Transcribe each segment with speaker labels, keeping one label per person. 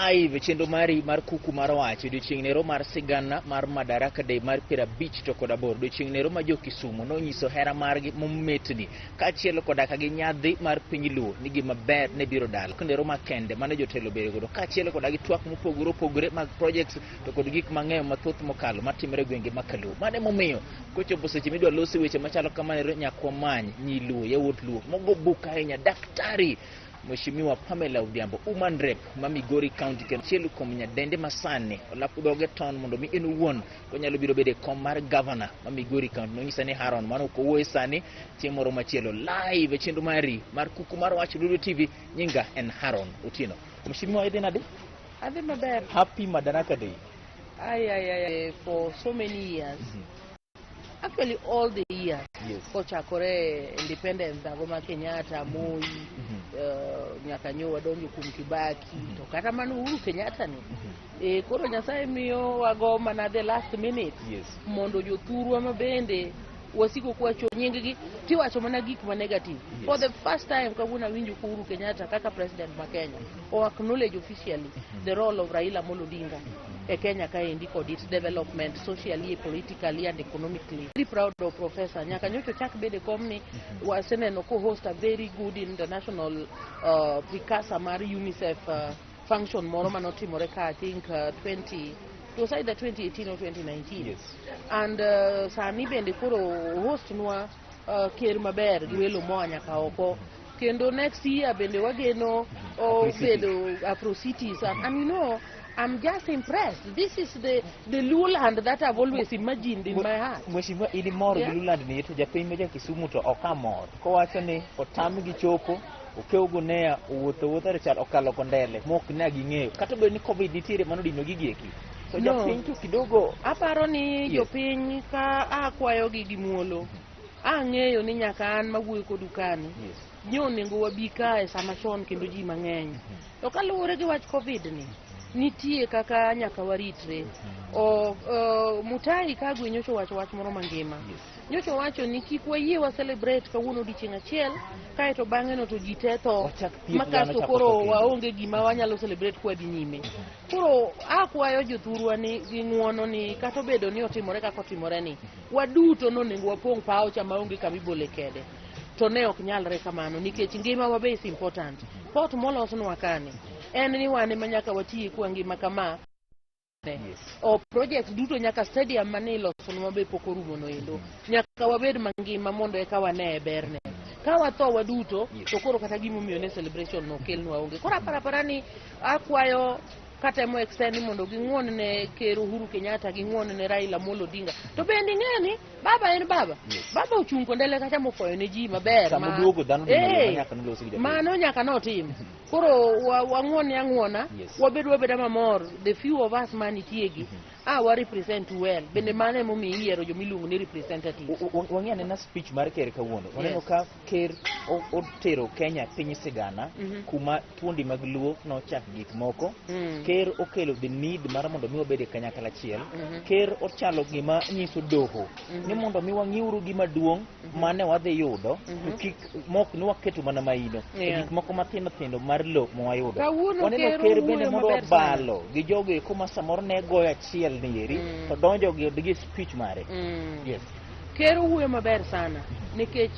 Speaker 1: live chenro mari mar kuku mar wach odiochieng'nero mar sigana mar Madaraka Day mar 50 to kod 8 odiochieng'nero ma jo Kisumu nonyiso hera margi mometni kaachiel koda ka gi nyadhi mar piny Luo ni gima ber ne biro dala kendero makende mane jotelo bedo godo kaachiel koda gi twak mopogore opogore mag projects to kod gik mang'eyo mathoth mokalo matimre gwenge makaluo mane momiyo kochopo seche midwa losi weche machalo kamano nyakwa many nyi Luo yawuot Luo mogo buka ahinya daktari Mheshimiwa Pamela Odhiambo Woman Rep ma Migori County Chielu kuom nyadende masani olapo dhoge ton mondo mi en wuon onyalo biro bedo e kom mar governor ma Migori County nonyisa ni Haron mano ko wuoye sani chieng' moro machielo live e chenro mari mar kuku mar wach Lulu TV nyinga en Haron Otieno. Mheshimiwa idhi nade?
Speaker 2: Adhi maber.
Speaker 1: Happy Madaraka Day.
Speaker 2: For so many years. Actually all the years.
Speaker 1: Yes.
Speaker 2: Kochakore independence Agoma Kenyatta, Moi, nyaka nyo wadonjo kuom Kibaki, to kata mano Uhuru Kenyatta ni. Koro Nyasaye miyo wagoma na the last minute.
Speaker 1: Yes.
Speaker 2: Mondo jothurwa mabende wasiko kwacho nyinggi tiwacho mana gik ma negative.
Speaker 1: Yes.
Speaker 2: For the first time kawuna winjo ko Uhuru Kenyatta kaka president ma Kenya o acknowledge officially the role of Raila Amolo Odinga e Kenya ka indi kod its development socially, politically and economically. Very proud of Professor nyaka nyocho chak bede komni waseneno ko host a very good international precursor mar UNICEF function moro manotimore ka I think 20 it was either 2018 or 2019.
Speaker 1: Yes.
Speaker 2: And sani bende koro host nwa ker maber gi welo moa nyaka oko kendo next year bende wageno bedo Afro Cities and you know I'm just impressed. This is the Luo land that I've always imagined in my heart.
Speaker 1: Mheshimiwa ili moro gi Luo land ni to japiny meja Kisumu to okamor kowacho ni otam gi chopo okeugo ne wuotho rechal okalo kondele mok na ging'eyo kata bed ni covid nitiere mano dino gigieki. So
Speaker 2: No.
Speaker 1: Japiny to kidogo
Speaker 2: Aparo ni
Speaker 1: Yes.
Speaker 2: jopiny ka akwayo gi gimuolo ang'eyo ni nyaka an mawuoyo kodukani
Speaker 1: Yes.
Speaker 2: nyo nengo wabi kae sama chon kendo ji mang'eny to kaluwore gi wach covid ni nitie kaka nyaka waritre Mutai Kagwe nyocho wacho wach moro mangima.
Speaker 1: Yes.
Speaker 2: Nyocho wacho ni kik wayie wa celebrate kawuono odiochieng' achiel kae to bang'e no to ji te tho
Speaker 1: Wachak thieth
Speaker 2: makasto
Speaker 1: dhano
Speaker 2: koro
Speaker 1: chako tho
Speaker 2: waonge gima wanyalo celebrate kwa dhi nyime. Koro akwayo jothurwa ni gi ng'uono ni kata obedo ni otimore kaka otimore ni waduto nonego wapong' paw cha maonge kamibole kede. To ne ok nyalre kamano nikech ngima wa be is important. Pot molosnwa kani en ni wane manyaka watii kwa ngima kama.
Speaker 1: Yes.
Speaker 2: O project duto nyaka stadium mane ilosonwa be pok orumo no endo. Nyaka wabed mangima mondo eka wane berne. Ka watho waduto
Speaker 1: Yes.
Speaker 2: to koro kata gimomiyo ne celebration no kelnwa onge. Koro parapara ni akwayo kata mo extend mondo ging'uon ne ker Uhuru Kenyatta ging'uon ne Raila Amolo Odinga. To bende ng'eni baba en baba.
Speaker 1: Yes.
Speaker 2: Baba ochung' kondele kata mofoyo ne ji maber
Speaker 1: Sama duogo dhano nyaka nolosi gi japiny.
Speaker 2: mano nyaka notim. Koro wang'uon ang'uona
Speaker 1: Yes.
Speaker 2: wabeda mamor the few of us manitiegi wa represent well bende mane momi yiero jomiluongo ni representative.
Speaker 1: Wang'e na speech mar ker kawuono. Waneno
Speaker 2: Yes.
Speaker 1: ka ker otero Kenya piny sigana kuma thuondi mag Luo nochak gik moko. Ker okelo the need mar mondo mi wabed kanyakla achiel. Ker ochalo gima nyiso doho ni mondo mi wang'iuru gima duong' mane wadhi yudo to kik mok ni waketo mana maino
Speaker 2: Yeah.
Speaker 1: gik moko mathindo thindo mar lo mwayudo.
Speaker 2: Kawuono
Speaker 1: Waneno
Speaker 2: ker
Speaker 1: ker bende
Speaker 2: owuoyo
Speaker 1: mondo
Speaker 2: maber sana.
Speaker 1: balo gi jogo eko ma samoro ne goyo achiel ni eri to donjo gi speech mare. Yes.
Speaker 2: Ker owuoyo maber sana nikech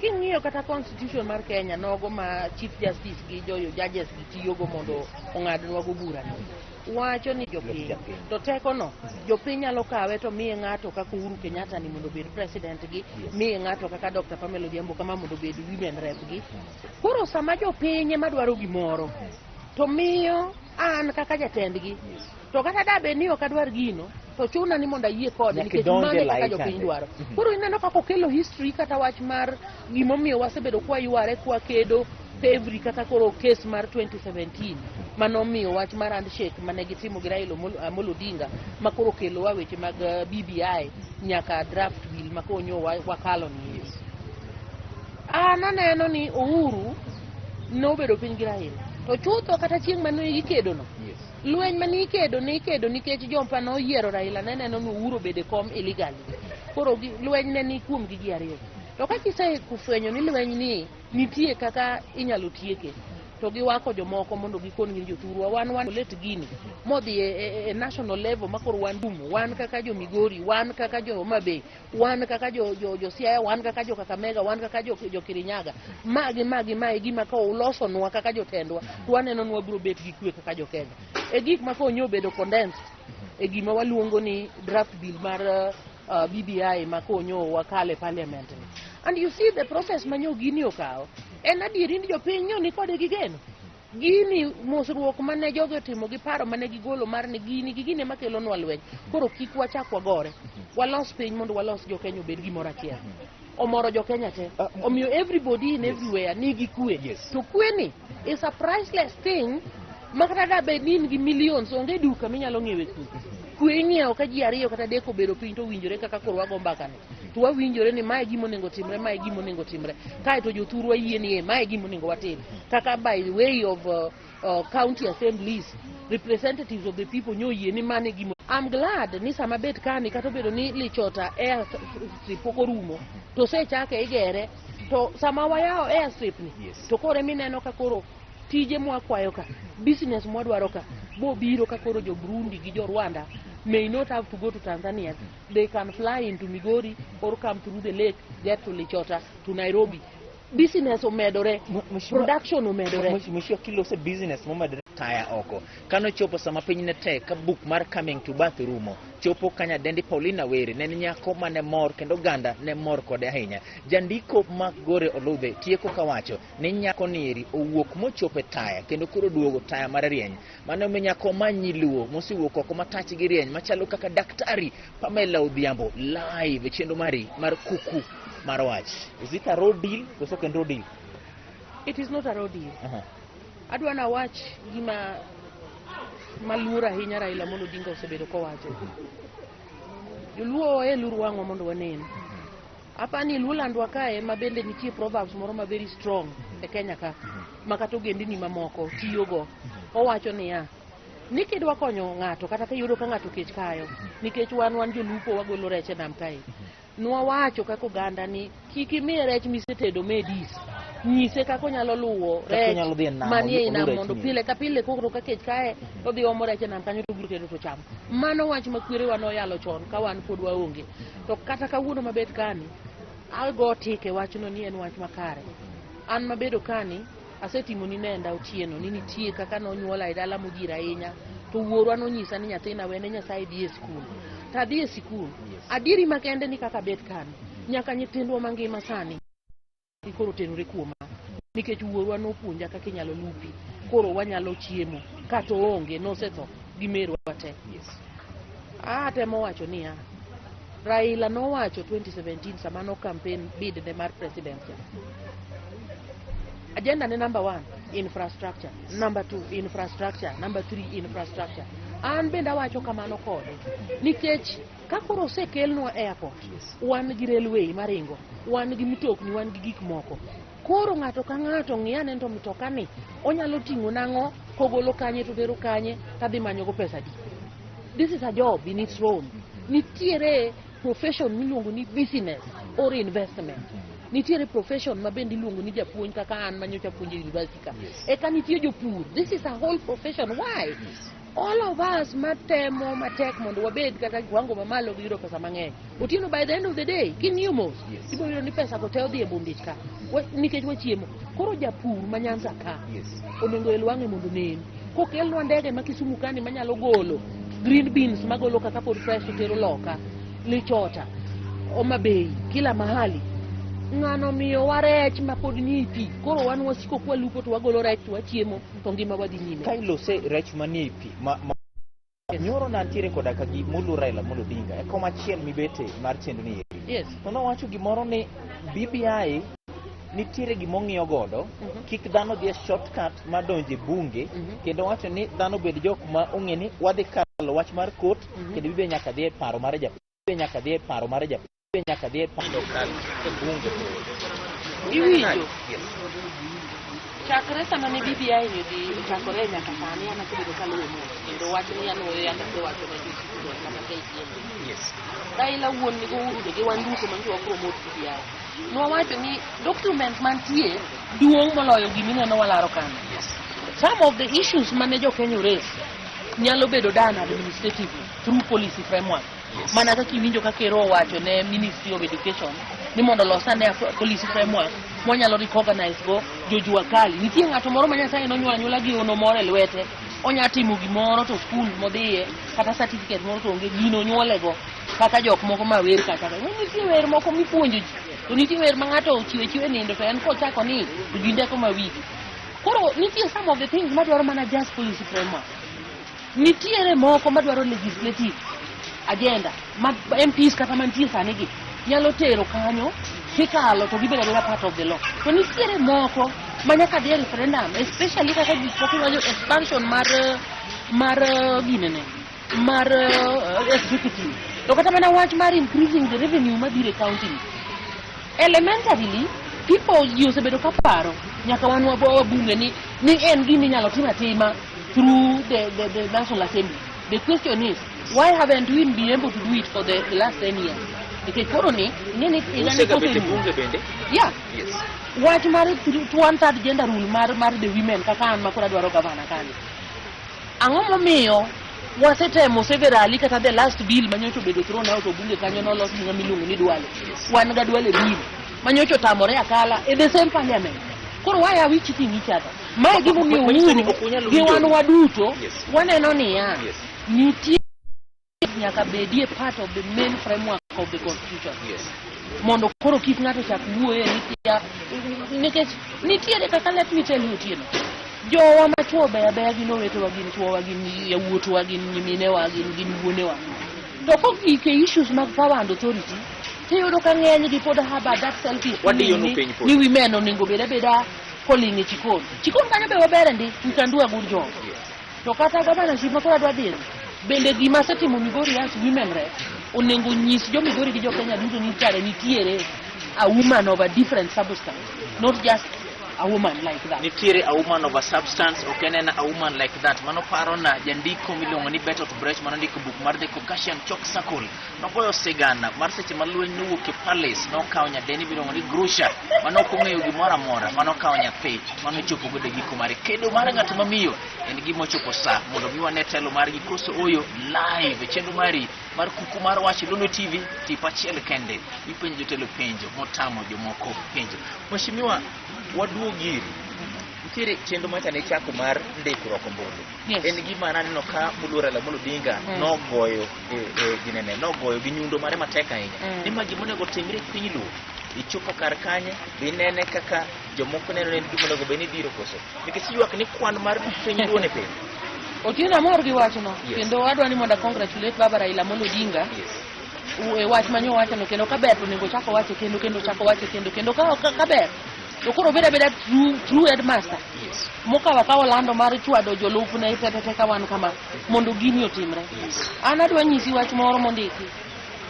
Speaker 2: king'iyo kata constitution mar Kenya nogo ma chief justice gi joyo judges gi tiyogo mondo ong'adnwa go bura no wacho ni jopiny
Speaker 1: Jopiny.
Speaker 2: to teko no jopiny nyalo kawe to miye ng'ato kaka Uhuru Kenyatta ni mondo bed president gi miye ng'ato kaka Dr. Pamela Odhiambo kama mondo bed women rep gi. Koro sama jopiny ema dwaro gimoro to miyo an kaka jatendgi to kata dabe ni ok adwar gino to chuna ni mondo ayie kode
Speaker 1: Nyaka
Speaker 2: nikech
Speaker 1: idonje
Speaker 2: mane kaka
Speaker 1: lai
Speaker 2: jopiny
Speaker 1: chande.
Speaker 2: dwaro. Koro ineno kaka okelo history kata wach mar gimomiyo wasebedo kwa yware kwa kedo every kata koro case mar 2017 manomiyo wach mar handshake mane gitimo gi Raila Amolo Odinga makoro kelo wa weche mag BBI nyaka draft bill makonyo wakalo ni. Ananeno ni Uhuru nobedo piny gi Raila to chutho kata chieng' mane gikedo no
Speaker 1: Yes.
Speaker 2: lweny mane ikedo nikech jompa no yiero Raila neneno ni Uhuru bede kom illegally. Koro lweny ne ni kuom gi ji ariyo. To ka kisefwenyo ni lweny ni nitie kaka inyalo tieke to giwako jomoko mondo gikon gi jothurwa. Wan let gini modhi e national level makoro wan dumo, wan kaka jo Migori, wan kaka jo Homa Bay, wan kaka jo Siaya, wan kaka jo Kakamega, wan kaka jo Kirinyaga. Magi gima ka ulosonwa kaka jotendwa, to waneno ni wabiro bet gi kwe kaka jo Kenya. E gik ma konyo bedo condensed e gima waluongo ni draft bill mar BBI ma konyo wakale parliament. And you see the process manyo gini okawo en adieri ni jopiny ni kode gigeno gini mosruok mane jogo timo gi paro mane gigolo mar ni gini makelo nwa lweny. Koro kik wachak wagore, walos piny mondo walos jo Kenya obed gimoro achiel, omoro jo Kenya te, omiyo everybody in everywhere nigi kwe. To kweni is a priceless thing makata da bed ni gi millions onge duka minyalo ng'iewe kwe. Kwe ing'iewo ka ji ariyo kata adek obedo piny to winjore kaka koro wago mbaka ni, to wawinjore ni mae gimo nego timre, mae gimo nego timre, kae to jothurwa yie ni mae gimo nego watim. Kaka by the way of county assemblies, representatives of the people nyo yie ni mane gimo. I'm glad ni sama bet kani kata obedo ni Lichota airstrip pok orumo to sechake igere, to sama wayao airstrip ni to koro mineno ka koro tije mwakwayo ka, business mwadwaro ka bo biro ka koro jo Burundi gi jo Rwanda may not have to go to Tanzania. They can fly into Migori or come through the lake, get to Lichota, to Nairobi. Business omedore, production omedore.
Speaker 1: Mwisho kilo se business momedore taya oko. Kano chopo sama piny ne tek ka book mar Coming to Bath rumo. Chopo kanya dendi Paulina Were ne nyako mane mor kendo ganda ne mor kode ahinya. Jandiko mag Gore Oludhe tieko kawacho ni nyako niri owuok mochope taya kendo kuro duogo taya mar rieny. Mano me nyako manyiluo mosiwuok oko matach gi rieny machalo kaka Daktari Pamela Odhiambo live chendo mari mar kuku mar wach. Is it a road deal? Koso ken road deal?
Speaker 2: It is not a road deal. Adwana wach gima malura ahinya Raila Amolo Odinga osebedo kowacho. Joluo e luru wang'wa mondo wanen. Apani lulandwa kae mabende nitie proverbs moro ma very strong e Kenya ka makato gendini mamoko tiyogo. Owacho niya, ni kidwa konyo ng'ato kata kiyudo ka ng'ato kech kayo, nikech wan jolupo wagolo rech e nam kae. Nwa wacho kako ganda ni kik imiye rech misetedo medis, nyise kako nyalo luwo rech manie nam mondo pile ka pile kokro ka kech kae odhi omo rech e nam kanyo to biro tedo to chamo. Mano wach makwere wa noyalo chon ka wan pod waonge. To kata kawuono mabet kani algo tike wachno ni en wach makare. An mabedo kani asetimo ni nenda otieno ni nitie kaka nonyuola e dala mojira ahinya, to wuorwa nonyisa ni nyathina wene Nyasaye dhi e skul. Ta dhi e skul. Adieri makende ni kaka bet kani nyaka nyithindwa mangima sani koro tenore kuoma, nikech wuorwa nopuonja kaka inyalo lupi, koro wanyalo chiemo kata onge nosetho gi merwa te. Temo wacho niya, Raila nowacho 2017 sama no campaign bid ne mar presidency. Agenda ne number 1 infrastructure, number 2 infrastructure, number 3 infrastructure. An benda wacho kamano kode nikech ka koro osekelnwa airport, wan gi railway maringo, wan gi mitokni, wan gi gik moko. Koro ng'ato ka ng'ato ng'iyane to mitokani onyalo ting'o nang'o kogolo kanye to tero kanye tadhi manyogo pesa di. This is a job in its own. Nitiere profession miluongo ni business or investment. Nitiere profession mabende iluongo ni japuonj kaka an manyocha puonjo university ka. Eka nitie jopur. This is a whole profession. Why? All of us matemo matek mondo wabed kata kiwango mamalo giro pesa mang'eny. Otieno by the end of the day kin yumos ibo yudo ni pesa go te odhi e bondich ka nikech wachiemo. Koro japur ma Nyanza ka onego elwang'e mondo nen kokelnwa ndege ma Kisumu kani manyalo golo green beans magolo kaka pod fresh tero loka Lichota Homa Bay kila mahali. Ng'ano miyo warech ma pod nipi, koro wan wasiko kwa lupo to wagolo rech to wachiemo to ngima wadhi nyime.
Speaker 1: Kailo se rech manipi nyoro nantiere koda ka gi mulu Raila Amolo Odinga e koma chiel mibete mar chendo ni.
Speaker 2: Yes.
Speaker 1: Ono wacho gimoro ni BBI nitiere gimong'iyo godo kik dhano dhi shortcut madonje bunge kendo wacho ni dhano bed jok ma ong'e ni wadhi kalo wach mar court kendo bibe nyaka dhi e paro mar japiny, nyaka dhi e paro mar japiny, nyaka dhi e paro kal e bunge.
Speaker 2: Iwinjo chakre sama ne BBI ni di chakore nyaka sani ana kubedo kaluwe mo kendo wach ni ano yana de wach na ji kudo kata KTN.
Speaker 1: Yes.
Speaker 2: Raila wuon ni go uru de wan duto man jo promote BBI. No wacho ni document mantie duong' moloyo gimineno walaro kan.
Speaker 1: Yes.
Speaker 2: Some of the issues mane jo Kenya raise nyalo bedo done administratively through policy framework.
Speaker 1: Yes.
Speaker 2: Mana kaka iwinjo ka Kero wacho ne Ministry of Education ni mondo losane policy framework monyalo recognize go jojua kali. Nitie ng'ato moro ma Nyasaye nonyuola nyuola gi ono moro e lwete, onya timo gimoro to school modhiye kata certificate moro to onge gino nyuole go kaka jok moko ma wer kata. Nitie wer moko mipuonjo ji. To nitie wer ma ng'ato chiwe nindo to en kochako ni to ginde ko mawiki. Koro nitie some of the things madwaro mana just policy framework. Nitiere moko madwaro legislative agenda ma MPs kata mantie sani gi nyalo tero kanyo kikalo to gibedo part of the law. To nitiere moko manyaka dhi referendum, especially kaka gikmoko wajo expansion mar ginene mar executive. To kata mana wach mar increasing the revenue mabire county. Elementarily people use bedo kaparo nyaka wan wabunge ni en gini nyalo tima through the National Assembly. The question is, why haven't we been able to do it for the last 10 years? Because Koroni, yeah.
Speaker 1: Yes.
Speaker 2: What married to 1/3 gender rule mar the women kakan makura dwaro gavana kani. Angomo miyo wasetemo severally kata the last bill manyocho bedo thrown out of bunge kanyo no los ninga milungu ni Duale. Wan ga Duale bill manyocho tamore akala in the same parliament. Koro why are we cheating each other? My give me wan waduto waneno niya nitie nyaka bedie part of the main framework of the constitution.
Speaker 1: Yes.
Speaker 2: Mondo koro kik ng'ato chak wuoye nikech nitiere kaka let me tell you tieno. Jowa machuo beya gin owetewa gin chuowa gin yawuotwa gin nyiminewa gin wuonewa. To kokike issues mag power and authority tiyudo ka ng'eny gi pod haba that selfish.
Speaker 1: What do you know
Speaker 2: ni women onego beda calling chikon. Chikon kanyo be wabere ndi we can do a good job.
Speaker 1: Yes.
Speaker 2: To kata gabana shima kora dwa dir. Bende gima setimo Migori as women rep onego nyis jo Migori gi jo Kenya duto ni kare nitiere a woman of a different substance, not just a woman like that.
Speaker 1: Nitiere a woman of a substance, okenena a woman like that. Mano paro na jandiko miluongo ni Beto Brecht mano ndiko book mar The Caucasian Chalk Circle. Nogoyo sigana mar seche malweny nowuok e palace nokawo nyadeni miluongo ni Grusha. Mano okong'eyo gimoro amora, mano okawo nyathi, mano chopo godo giko mare. Kedo mar ng'at mamiyo en gima ochopo sa mondo mi wane telo mar gikoso oyo live e chenro mari mar kuku mar wach Lulu TV tip achiel kende. Ipenjo jotelo penjo motamo jomoko penjo. Mheshimiwa waduogiri nitiere chenro macha ne chako mar ndikruok ombulu.
Speaker 2: Yes.
Speaker 1: En gima naneno ka Muluora Ramogi Odinga nogoyo ginene nogoyo gi nyundo mare matek ahinya. Ni magi monego timre piny Luo ichopo kar kanye binene kaka jomoko neno ne gima onego beni diro koso nikech ywak ni kwan mar piny Luo ne piny.
Speaker 2: Otieno amor gi wachno.
Speaker 1: Yes.
Speaker 2: Kendo adwa ni mondo congratulate Baba Raila Amolo Odinga.
Speaker 1: Yes.
Speaker 2: Wach manyo wachono kendo ka ber onego chako wache kendo chako wache kendo ka ber to koro beda true headmaster.
Speaker 1: Yes.
Speaker 2: Mokawa ka Orlando mar chwado jolupne tete ka wan kama mondo gini otimre.
Speaker 1: Yes.
Speaker 2: An adwa nyisi wach moro mondiki.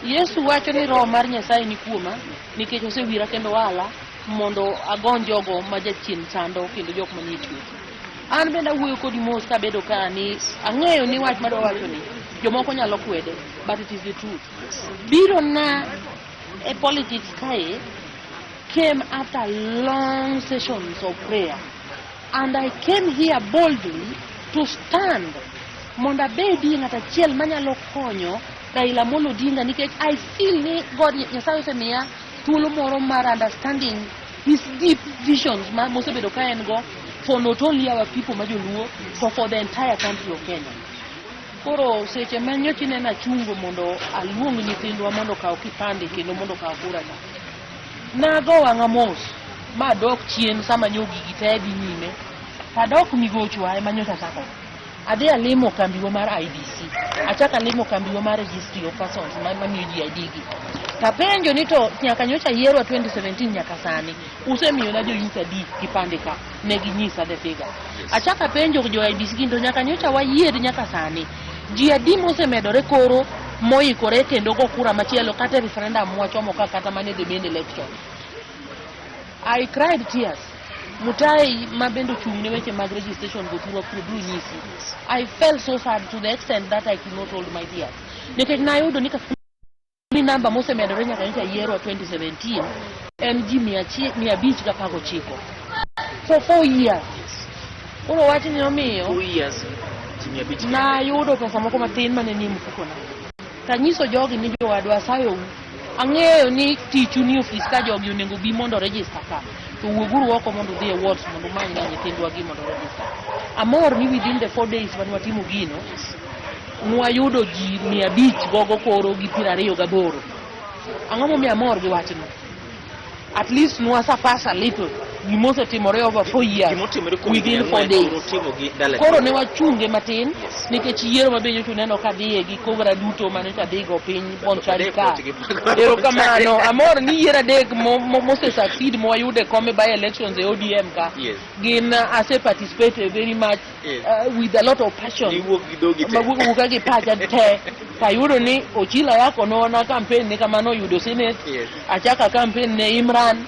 Speaker 2: Yesu wacho ni roho mar Nyasaye ni kuoma nikech osewira kendo wala mondo agon jogo ma jachien chando kendo jok manie twech. An bende wuoyo kodi mos ka bedo ka ni ang'eyo ni wach madwa wacho ni jomoko nyalo kwede, but it is the truth. Biro na e politics kae came after long sessions of prayer, and I came here boldly to stand monda bedi ng'ata chiel manyalo konyo Raila Amolo Odinga nikech I feel ni God Nyasaye osemiya thuolo moro mar understanding his deep visions ma mosebedo ka en go for not only our people majoluo but for the entire country of Kenya. Koro seche manyochi nena chungo mondo aluong nyithindwa mondo kaw kipande kendo mondo kaw kura ka nago wang'a mos ma dok chien sama nyogi gite dhi nyime padok migochwa ema nyocha chako adhi alimo kambiwa mar IDC achaka limo kambiwa mar registry of persons mamiyo ji ID gi tapenjo ni to nyaka nyocha yiero 2017 nyaka sani usemiyo na jo UKD kipande ka ne ginyisa the figure. Achaka penjo jo IDC gindo nyaka nyocha wayier nyaka sani ji adi mosemedore koro moikore kendo go kura machielo kata referendum wachomo ka kata mane the main election. I cried tears Mutai mabendo chung'ne weche mag registration go through nyisi. I felt so sad to the extent that I could not hold my tears. Nikech nayudo ni ni namba mosemedore nyaka nyocha yiero 2017 en ji 519 for 4 years. Koro wach ni omiyo
Speaker 1: 4 years
Speaker 2: na yudo pesa moko matin mane ni mfukona. Tanyiso jogi ni jowadwa sayo ang'eyo ni tichu ni ofis ka jogi onego bi mondo register ka. To wuoguru oko mondo dhi awards mondo many na nyithindwa gi mondo register. Amor ni within the 4 days when watimo gino nwayudo ji 500 gogo koro gi 28. Ang'o momiyo amor gi wachno? At least nwasafasa little gimose timore over 4 years within 4 days. Koro ne wachunge matin nikech yiero mabenyo tuneno ka dhiye gi kobra duto mane ka dhigo piny Bonchari ka. Ero kamano amor ni yiero adek mose succeed mwayude come by elections e ODM ka. Gin ase participate very much with a lot of passion. Wuka gi pacha te. Kayudo ni Ochila yako nona campaign ne kamano yudo Senate. Achaka campaign ne Imran.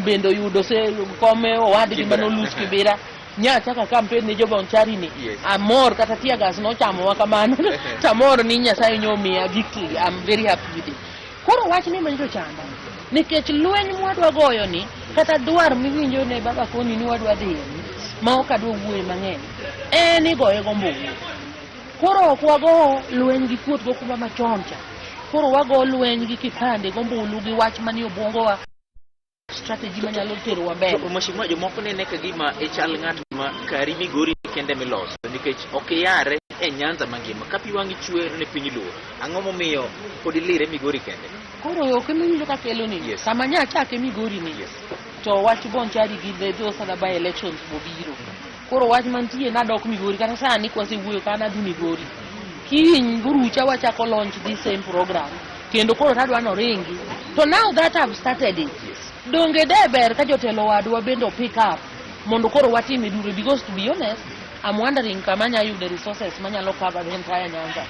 Speaker 2: Bendo yudo se come owadgi mano lus Kibera. Nyachaka campaign ne Bonchari ni. Amor kata tiagas no chamo wakamano. Tamor ni Nyasaye nyomiya victory. I'm very happy with it. Koro wach ni manjo chanda. Nikech lweny mwadwa goyo ni kata dwar miwinjo ne baba koni ni wadwa dhi ma ok adwa wuoye mang'eny. Ni goye gombulu. Koro ok wago lweny gi kuot go kuma machon cha. Koro wago lweny gi kipande gombulu gi wach mani obwongowa strategy manyalo tero waber.
Speaker 1: Mheshimiwa jomoko nene ka gima chal ng'at ma kari Migori kende miloso nikech ok yare e Nyanza mangima kapi wangi chwer ne piny Luo. Ang'o momiyo pod ilire Migori kende?
Speaker 2: Koro yo kemiwinjo ka kelo ni sama nyachake Migori ni to wach Bonchari gi those other by elections bobiro. Koro wach mantie nadok Migori kata sani kwasewuoyo kana dhi Migori. Kiny burucha wachako launch this same program. Kendo koro tadwa no ringi. So now that I've started it. Donge deber ka jotelo wadwa bendo pick up mondo koro watime dure because to be honest I'm wondering kama nya yude resources manyalo cover the entire Nyanza.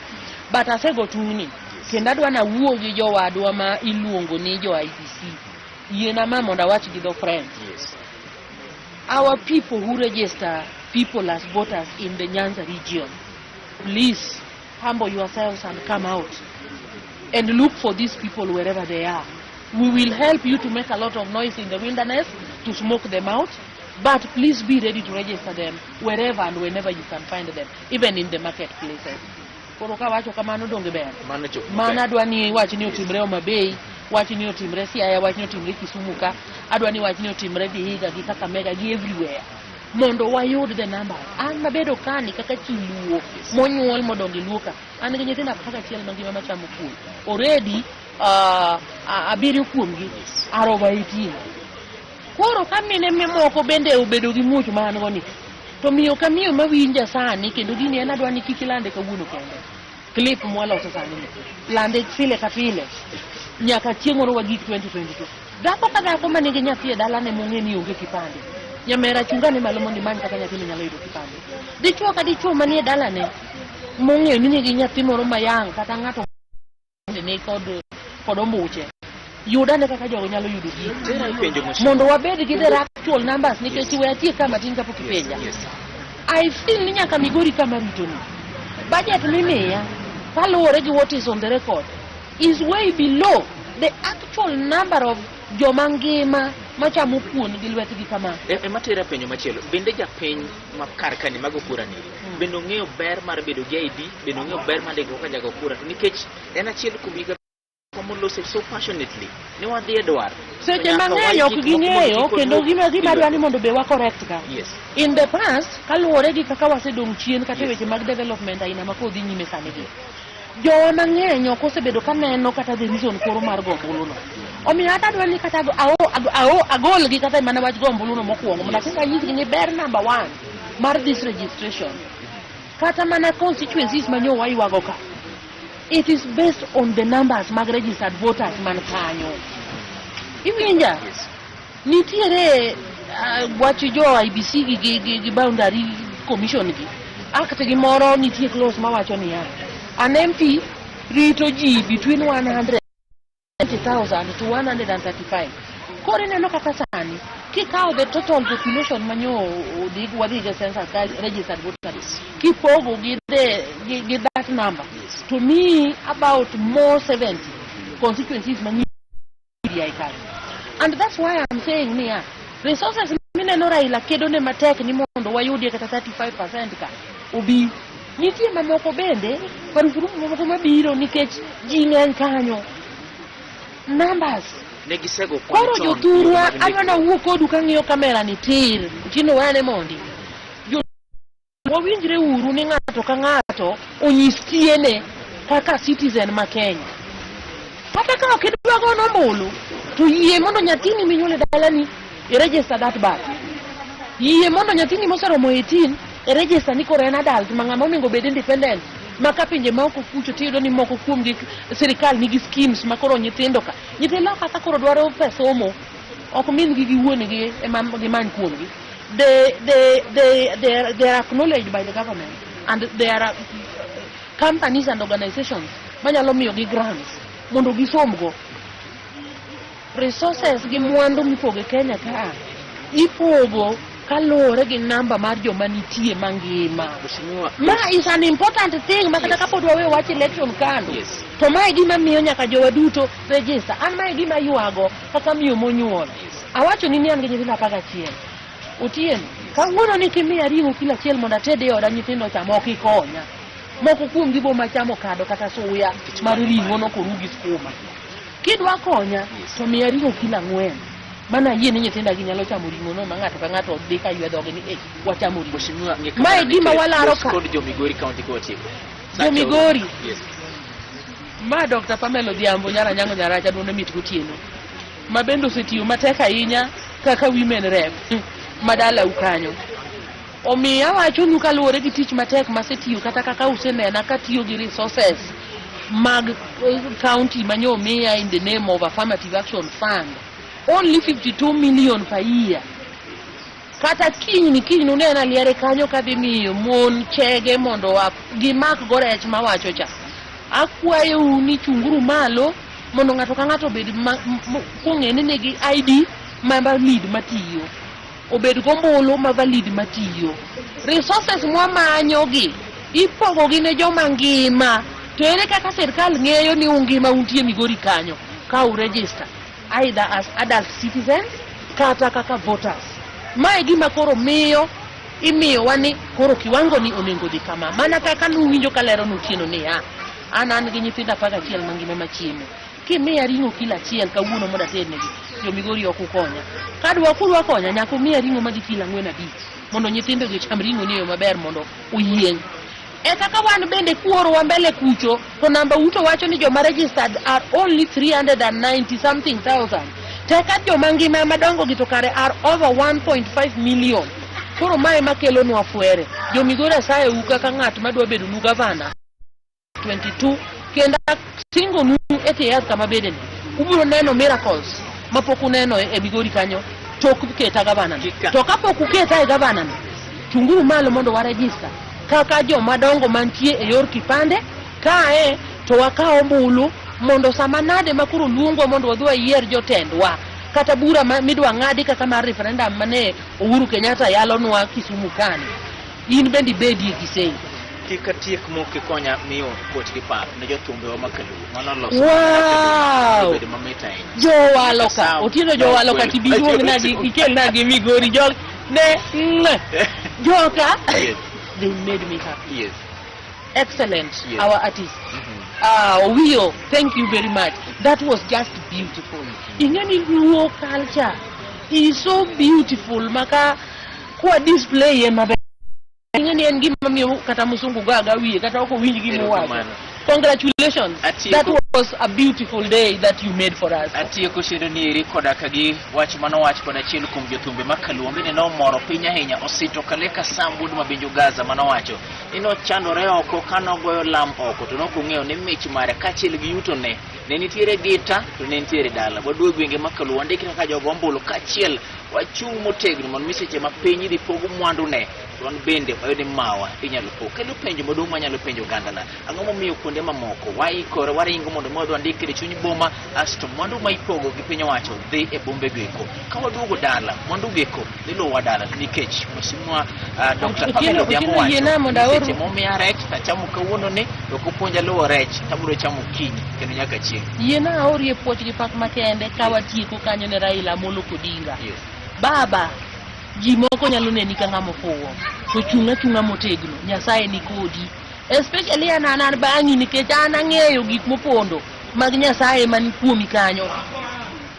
Speaker 2: But asego tuni kendo adwa na wuo gi jowadwa ma iluongo ni jo IBC. Yiena ma mondo wach gi do friends. Our people who register people as voters in the Nyanza region, please humble yourselves and come out and look for these people wherever they are. We will help you to make a lot of noise in the wilderness to smoke them out, but please be ready to register them wherever and whenever you can find them, even in the marketplaces. Koro ka wacho kamano donge ber. Mana adwa ni wach ni otimre Homa Bay, wach ni otimre Siaya, wach ni otimre Kisumu ka, adwa ni wach ni otimre Vihiga gi Kakamega gi everywhere. Mondo wayud the number. An mabedo kani kaka chiluo monyuol modongo Luo ka. An gi nyithindo kaka chiel mangima machamo kuon. Already abiriyo kuomgi are over 18. Koro kamine moko bende obedo gi muoch ma an goni. To miyo ka miyo mawinja sani kendo gini en adwa ni kik lande kawuono kende. Clip mwaloso sani lande pile ka pile nyaka chieng' moro wagik 2022. Dhako ka dhako manigi nyathi e dalane mong'e ni onge kipande. Nyamera chungane malo mondo imany kaka nyathi nyalo yudo kipande. Dichuo ka dichuo manie dalane mong'e ni nigi nyathi moro mayang kata ng'ato ne kod ombuche. Yudane kaka jogo nyalo yudo gi. Mondo wabed gi the actual numbers nikech we atie kama tin kapok ipenja. I feel ni nyaka Migori kama rito ni. Budget mimiya kaluwore gi what is on the record is way below the actual number of jomangima machamo kuon gi lwetgi kama.
Speaker 1: Matera penjo machielo. Bende japiny makar kani mago kura ni. Bende ng'eyo ber mar bedo gi ID, bende ng'eyo ber mar ndiko ka jago kura nikech en achiel kuom gigo komolose so passionately. Ni wadhi Edward.
Speaker 2: Seche mang'eny ok ging'eyo kendo gima dwa ni mondo be wa correct ka. In the past kaluwore gi kaka wasedong chien kata weche mag development aina ma kodhi nyime sani gi. Jowa mang'eny ok osebedo kaneno kata the reason koro mar gombuluno. Omiyo ata dwa ni kata agol gi kata mana wach gombuluno mokwongo mondo kaka nyisgi ni ber number 1 mar this registration. Kata mana constituencies manyo waywago ka. It is based on the numbers mag registered voters man kanyo. Iwinja? Nitiere wach jo IBC gi boundary commission gi. Akata gimoro nitie clause mawacho niya. An MP rito ji between 120,000 to 135. Kore neno kaka sani kikawo the total population manyo wadhi ga census registered voters kipogo gi that number, to me about more 70 constituencies manyo and that's why I'm saying here resources mineno Raila kedo ne matek ni mondo wayudie kata 35% ka obi nitie mamoko bende parufuru mamoko mabiro nikech ji ng'eny kanyo numbers
Speaker 1: negisego
Speaker 2: koro jothurwa amana wuok kodu kang'iyo kamera ni tir tino wane mondi wawinjre uru ni ng'ato ka ng'ato onyis tiene kaka citizen ma Kenya. Kata ka ok idwa go nombulu to yie mondo nyathini minyole dalani register that birth. Yie mondo nyathini moseromo 18 register ni koro en adult ma ng'ama onego bed independent maka pinje ma ok fucho tiyudo ni moko kuom gi sirikal nigi schemes ma koro nyithindo kaka koro dwaro pesa somo ok min gi giwuonegi gimany kuomgi. They are acknowledged by the government and there are companies and organizations manyalo miyo gi grants mondo gisomgo. Resources gi mwandu mipogo Kenya ka ipogo kalore gi namba mar joma nitie mangima. Ma is an important thing makata kapod wawe wach election kando. To mae gima miyo nyaka jowa duto register. An mae gima yuago kaka miyo monyuol. Awacho ni an gi nyithindo 11. Otieno kawuono ni kimiya ringo kila achiel mondo atede oda nyithindo chamo ok ikonya. Moko kuom gibo machamo kado kata suya mar ringo no korugi skuma. Kidwa konya to miya ringo kila 4. Mana yie ni nyithinda gi nyalo chamo ringo no ma ng'ato ka ng'ato dhi ka ywe dhoge ni wachamo ringo. Mae gima walaro ka
Speaker 1: kod jo Migori County Court.
Speaker 2: Jo Migori. Yes. Ma Dr. Pamela Odhiambo nyara nyango nyaracha duone mit gotieno. Ma bendo setiyo matek ahinya kaka women rep madala ukanyo. Omiya wacho nu kaluwore gi tich matek masetiyo kata kaka usenena katiyo gi resources mag county manyo miya in the name of affirmative action fund. Only 52 million per year. Kata kiny unena liare kanyo kadhi miyo mon chege mondo gimak gorech mawacho cha. Akwayo ni chunguru malo mondo ng'ato ka ng'ato bed kong'ene negi ID ma valid matiyo. Obed gombolo ma valid matiyo. Resources mwamanyo gi ipogo gi ne joma ngima. To ere kaka sirkal ng'eyo ni ungima untie Migori kanyo ka uregister either as adult citizens kata kaka voters. Mae gima koro imiyo wani koro kiwango ni onengo dhi kama. Mana kaka nuwinjo kalero nutieno ni an gi nyithinda 11 mangima machiemo. Kimiya ringo kila achiel kawuono mondo atednegi jo Migori ok ukonya. Kadwa konya nyaka miya ringo magi kila 4 5 mondo nyithindo gi cham ringo ni yo maber mondo uyieng. Kaka wan bende kuoro wa mbele kucho to namba uto wacho ni joma registered are only 390 something thousand. Teka joma ngima madongo gi to kare are over 1.5 million. Koro mae makelo nwa fuere. Jo Migori asaye uka ka ng'at madwa bedo nu gavana 22 kenda singo nu etias kama bedeni. Ubiro neno miracles mapoku neno e Migori kanyo tok keta gavana. To kapok uketa e gavana chunguru malo mondo wa register kaka joma dongo mantie e yor kipande kae to wakawo ombulu mondo sama nade makuru luongo mondo wadhi wayier jotendwa kata bura midwa ng'adi kaka mar referendum mane Uhuru Kenyatta yalonwa Kisumu kani. In bendi bedi gisei
Speaker 1: kikatiek moke konya miyo coach gi par ne jothumbe wa Makalu mano loso
Speaker 2: wow
Speaker 1: bedo mamita ahinya
Speaker 2: jo waloka otieno jo waloka tibiduong nagi ikel nagi Migori jog ne joka they made me happy.
Speaker 1: Yes.
Speaker 2: Excellent. Yes. Our artists. Wio, thank you very much. That was just beautiful. Ingeni luo culture is so beautiful. Maka kwa display ye mabe. Ingeni engima miyo kata musungu gaga wiye kata oko winji gimu wacho. Congratulations. That was a beautiful day that you made for us.
Speaker 1: Atiyo kushindo ni eri koda kagi wach mano wach koda chiel kum jothumbe Makalu mbine no moro pinya hinya osito kaleka sambud mabenjo Gaza mano wacho ino chandore oko kano goyo lam oko to noko ng'eyo ni mich mare kachiel gi yuto ne nitiere gita to ne nitiere dala wadwo gwenge Makalu wandiki kaka jogo ombulu kachiel wachung' motegno mondo miseche ma piny idhi pogo mwandu ne to wan bende wayude mawa inyalo pog. Kendo penjo maduong' manyalo penjo ogandana, ang'o momiyo kuonde mamoko waikore waringo mondo mi wadhi wandikre chuny boma asto mwandu ma ipogo gi piny owacho dhi e bombe geko, ka waduogo dala mwandu geko dhi luwa dala nikech mheshimiwa Dr. Pamela Odhiambo wacho seche momiya rech tachamo kawuono ni to kopuonja luwo rech tabiro chamo kiny kendo nyaka chieng'.
Speaker 2: Yiena aorie puoch gi pak makende ka watieko kanyo ne Raila Amolo Odinga. Baba, ji moko nyalo neni ka ng'ama ofuwo, to chung'a motegno, Nyasaye ni kodi. Especially an bang'i nikech an ang'eyo gik mopondo mag Nyasaye man kuomi kanyo.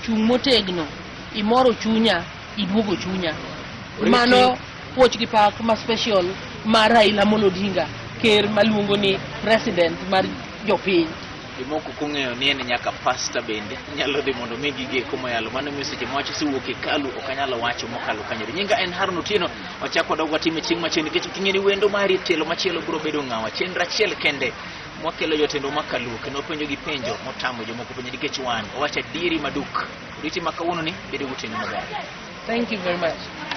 Speaker 2: Chung' motegno, imoro chunya, iduogo chunya. Mano puoch gi pak ma special mar Raila Amolo Odinga, ker maluongo ni president mar jopiny.
Speaker 1: Jomoko kong'eyo ni en nyaka pasta bende nyalo dhi mondo mi gige komo yalo mano miyo seche mowacho siwuok e kalu ok anyalo wacho mokalo kanyo. Nyinga en Harun Otieno, wachako dog watime chieng' machielo nikech ok ing'eni wendo mari telo machielo biro bedo ng'awa chenro achiel kende mwakelo jotendo makalu kendo penjo gi penjo motamo jomoko penjo nikech wan owacho diri maduk riti makawuono ni bedo gutendo maber.
Speaker 2: Thank you very much.